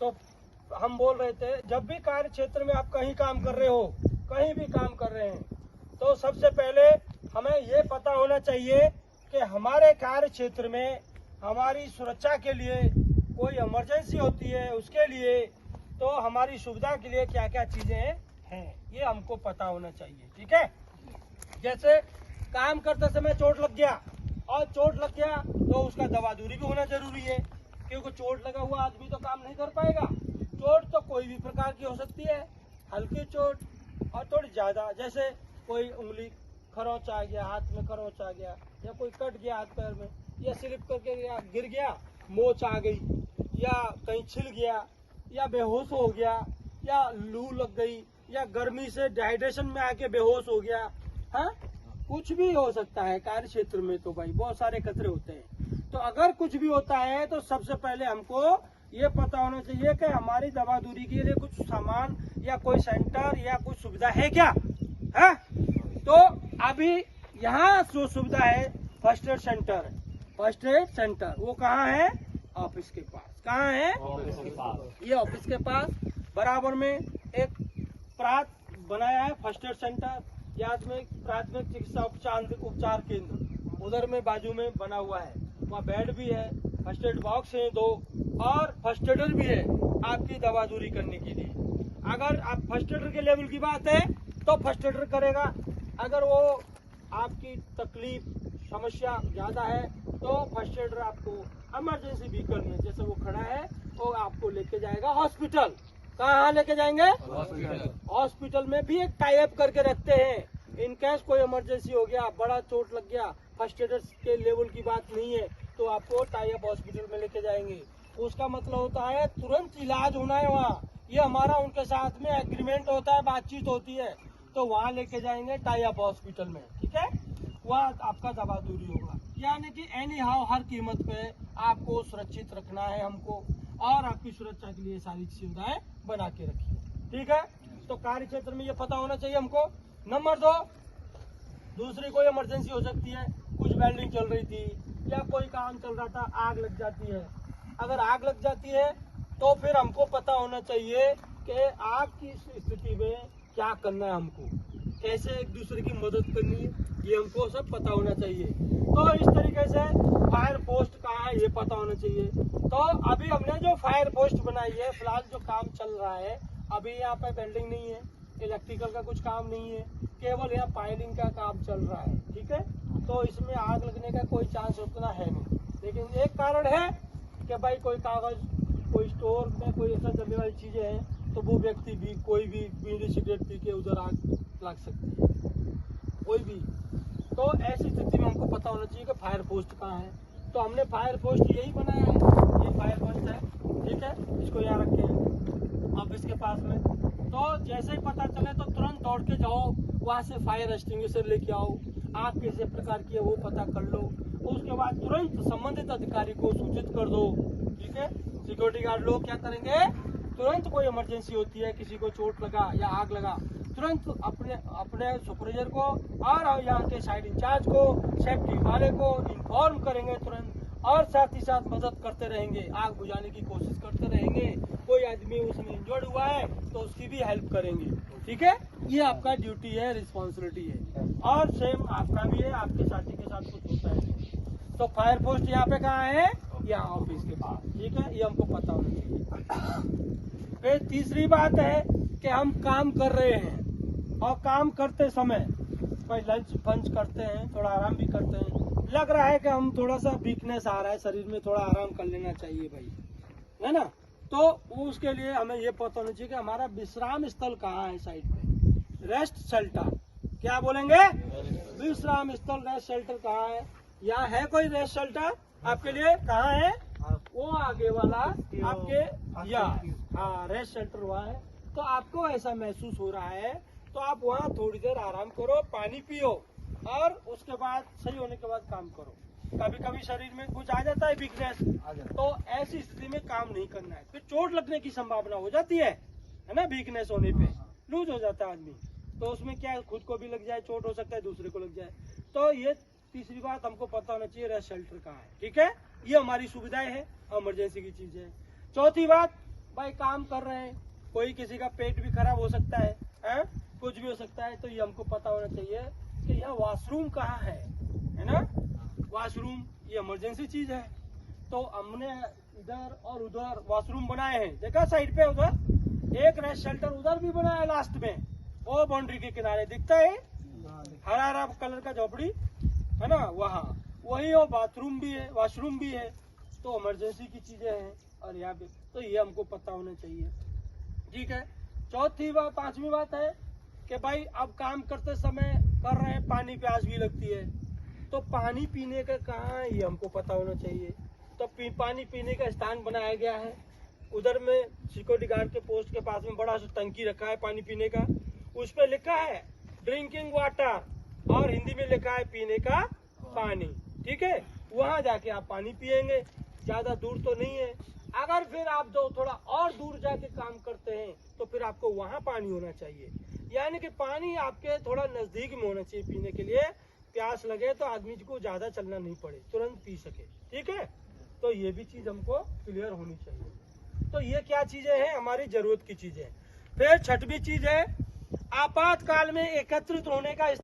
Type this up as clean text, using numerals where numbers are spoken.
तो हम बोल रहे थे, जब भी कार्य क्षेत्र में आप कहीं काम कर रहे हो, कहीं भी काम कर रहे हैं, तो सबसे पहले हमें ये पता होना चाहिए कि हमारे कार्य क्षेत्र में हमारी सुरक्षा के लिए कोई इमरजेंसी होती है, उसके लिए तो हमारी सुविधा के लिए क्या क्या चीजें हैं, ये हमको पता होना चाहिए। ठीक है, जैसे काम करते समय चोट लग गया, और चोट लग गया तो उसका दवा दूरी भी होना जरूरी है, क्योंकि चोट लगा हुआ आदमी तो काम नहीं कर पाएगा। चोट तो कोई भी प्रकार की हो सकती है, हल्की चोट और थोड़ी ज्यादा, जैसे कोई उंगली खरोंच आ गया, हाथ में खरोंच आ गया, या कोई कट गया हाथ पैर में, या स्लिप करके गिर गया, मोच आ गई, या कहीं छिल गया, या बेहोश हो गया, या लू लग गई, या गर्मी से डिहाइड्रेशन में आके बेहोश हो गया। हाँ, कुछ भी हो सकता है कार्य क्षेत्र में, तो भाई बहुत सारे खतरे होते हैं। तो अगर कुछ भी होता है तो सबसे पहले हमको ये पता होना चाहिए कि हमारी दवा दूरी के लिए कुछ सामान या कोई सेंटर या कुछ सुविधा है क्या है। तो अभी यहाँ जो सुविधा है फर्स्ट एड सेंटर है। फर्स्ट एड सेंटर वो कहाँ है? ऑफिस के पास। कहाँ है? ऑफिस के पास। ये ऑफिस के पास बराबर में एक प्रात बनाया है फर्स्ट एड सेंटर, प्राथमिक चिकित्सा उपचार केंद्र, उधर में बाजू में बना हुआ है। वहाँ बेड भी है, फर्स्ट एड बॉक्स है 2, और फर्स्ट एडर भी है आपकी दवा दूरी करने के लिए। अगर आप फर्स्ट एडर के लेवल की बात है तो फर्स्ट एडर करेगा, अगर वो आपकी तकलीफ समस्या ज्यादा है तो फर्स्ट एडर आपको इमरजेंसी व्हीकल में, जैसे वो खड़ा है, वो आपको लेके जाएगा हॉस्पिटल। कहाँ लेके जाएंगे? हॉस्पिटल। हॉस्पिटल में भी एक टाई अप करके रखते हैं। इन केस कोई इमरजेंसी हो गया, बड़ा चोट लग गया, फर्स्ट एडर के लेवल की बात नहीं है, तो आपको टाई अप हॉस्पिटल में लेके जाएंगे। उसका मतलब होता है तुरंत इलाज होना है वहाँ। ये हमारा उनके साथ में एग्रीमेंट होता है, बातचीत होती है, तो वहाँ लेके जाएंगे टाई अप हॉस्पिटल में। ठीक है, वहाँ आपका दवा दूरी होगा। यानी कि एनी हाउ हर कीमत पे आपको सुरक्षित रखना है हमको, और आपकी सुरक्षा के लिए सारी सुविधाएं बना के रखिए। ठीक है, तो कार्य क्षेत्र में ये पता होना चाहिए हमको। नंबर 2, दूसरी कोई इमरजेंसी हो सकती है, कुछ वेल्डिंग चल रही थी या कोई काम चल रहा था, आग लग जाती है। अगर आग लग जाती है तो फिर हमको पता होना चाहिए कि आग की स्थिति में क्या करना है, हमको कैसे एक दूसरे की मदद करनी है, ये हमको सब पता होना चाहिए। तो इस तरीके से फायर पोस्ट कहाँ है ये पता होना चाहिए। तो अभी हमने जो फायर पोस्ट बनाई है, फिलहाल जो काम चल रहा है, अभी यहाँ पे वेल्डिंग नहीं है, इलेक्ट्रिकल का कुछ काम नहीं है, केवल यहाँ पाइलिंग का काम चल रहा है। ठीक है, तो इसमें आग लगने का कोई चांस उतना है नहीं, लेकिन एक कारण है कि भाई कोई कागज, कोई स्टोर में कोई ऐसा जलने वाली चीजें हैं, तो वो व्यक्ति भी, कोई भी बीड़ी सिगरेट पी के उधर आग लग सकती है, कोई भी। तो ऐसी स्थिति में हमको पता होना चाहिए कि फायर पोस्ट कहाँ है। तो हमने फायर पोस्ट यही बनाया है, ये फायर पोस्ट है। ठीक है, इसको यहाँ रखे हैं ऑफिस के पास में। तो जैसे ही पता चले तो तुरंत दौड़ के जाओ, वहाँ से फायर एक्सटिंग्विशर लेके आओ, आग किस प्रकार की है वो पता कर लो, उसके बाद तुरंत संबंधित अधिकारी को सूचित कर दो। ठीक है, सिक्योरिटी गार्ड लोग क्या करेंगे, तुरंत कोई इमरजेंसी होती है, किसी को चोट लगा या आग लगा, तुरंत अपने सुपरवाइजर को और यहाँ के साइड इंचार्ज को, सेफ्टी वाले को इन्फॉर्म करेंगे तुरंत, और साथ ही साथ मदद करते रहेंगे, आग बुझाने की कोशिश करते रहेंगे। कोई आदमी उसमें इंजर्ड हुआ है तो उसकी भी हेल्प करेंगे। ठीक है, ये आपका ड्यूटी है, रिस्पॉन्सिबिलिटी है, और सेम आपका भी है, आपके साथी के साथ कुछ होता है। तो फायर पोस्ट यहाँ पे कहाँ है? यहाँ ऑफिस के पास। ठीक है, ये हमको पता होना चाहिए। फिर तीसरी बात है कि हम काम कर रहे हैं, और काम करते समय कोई लंच पंच करते हैं, थोड़ा आराम भी करते हैं, लग रहा है कि हम थोड़ा सा वीकनेस आ रहा है शरीर में, थोड़ा आराम कर लेना चाहिए भाई, है ना। तो उसके लिए हमें ये पता होना चाहिए कि हमारा विश्राम स्थल कहाँ है, साइड पे रेस्ट शेल्टर। क्या बोलेंगे? विश्राम स्थल, रेस्ट शेल्टर कहाँ है? यहाँ है कोई रेस्ट शेल्टर आपके लिए? कहाँ है? वो आगे वाला आपके, या हाँ, रेस्ट शेल्टर हुआ है। तो आपको ऐसा महसूस हो रहा है तो आप वहाँ थोड़ी देर आराम करो, पानी पियो, और उसके बाद सही होने के बाद काम करो। कभी कभी शरीर में कुछ आ जाता है वीकनेस, तो ऐसी स्थिति में काम नहीं करना है, फिर चोट लगने की संभावना हो जाती है ना। वीकनेस होने पे लूज हो जाता है आदमी, तो उसमें क्या है, खुद को भी लग जाए, चोट हो सकता है, दूसरे को लग जाए। तो ये तीसरी बात हमको पता होना चाहिए, रेस्ट शेल्टर कहाँ है। ठीक है, ये हमारी सुविधाएं हैं, इमरजेंसी की चीज है। चौथी बात, भाई काम कर रहे हैं, कोई किसी का पेट भी खराब हो सकता है कुछ भी हो सकता है, तो ये हमको पता होना चाहिए कि यह वॉशरूम कहाँ है ना। वॉशरूम ये इमरजेंसी चीज है। तो हमने इधर और उधर वॉशरूम बनाए हैं, देखा साइड पे उधर एक रेस्ट शेल्टर उधर भी बनाया लास्ट में, वो बाउंड्री के किनारे दिखता है हरा हरा कलर का झोपड़ी है ना, वहाँ वही वो बाथरूम भी है, वॉशरूम भी है। तो इमरजेंसी की चीजें हैं और यहाँ पे तो ये हमको पता होना चाहिए। ठीक है। चौथी बात, पांचवी बात है कि भाई अब काम करते समय कर रहे हैं, पानी प्यास भी लगती है, तो पानी पीने का कहाँ है ये हमको पता होना चाहिए। तो पानी पीने का स्थान बनाया गया है, उधर में सिक्योरिटी गार्ड के पोस्ट के पास में बड़ा सा टंकी रखा है पानी पीने का, उस पर लिखा है ड्रिंकिंग वाटर और हिंदी में लिखा है पीने का पानी। ठीक है, वहाँ जाके आप पानी पियेंगे, ज्यादा दूर तो नहीं है। अगर फिर आप जो थोड़ा और दूर जाके काम करते हैं तो फिर आपको वहाँ पानी होना चाहिए, यानी कि पानी आपके थोड़ा नजदीक में होना चाहिए पीने के लिए, प्यास लगे तो आदमी को ज्यादा चलना नहीं पड़े, तुरंत पी सके। ठीक है, तो ये भी चीज हमको क्लियर होनी चाहिए। तो ये क्या चीजें हैं, हमारी जरूरत की चीजें। फिर छठवीं चीज है आपातकाल में एकत्रित होने का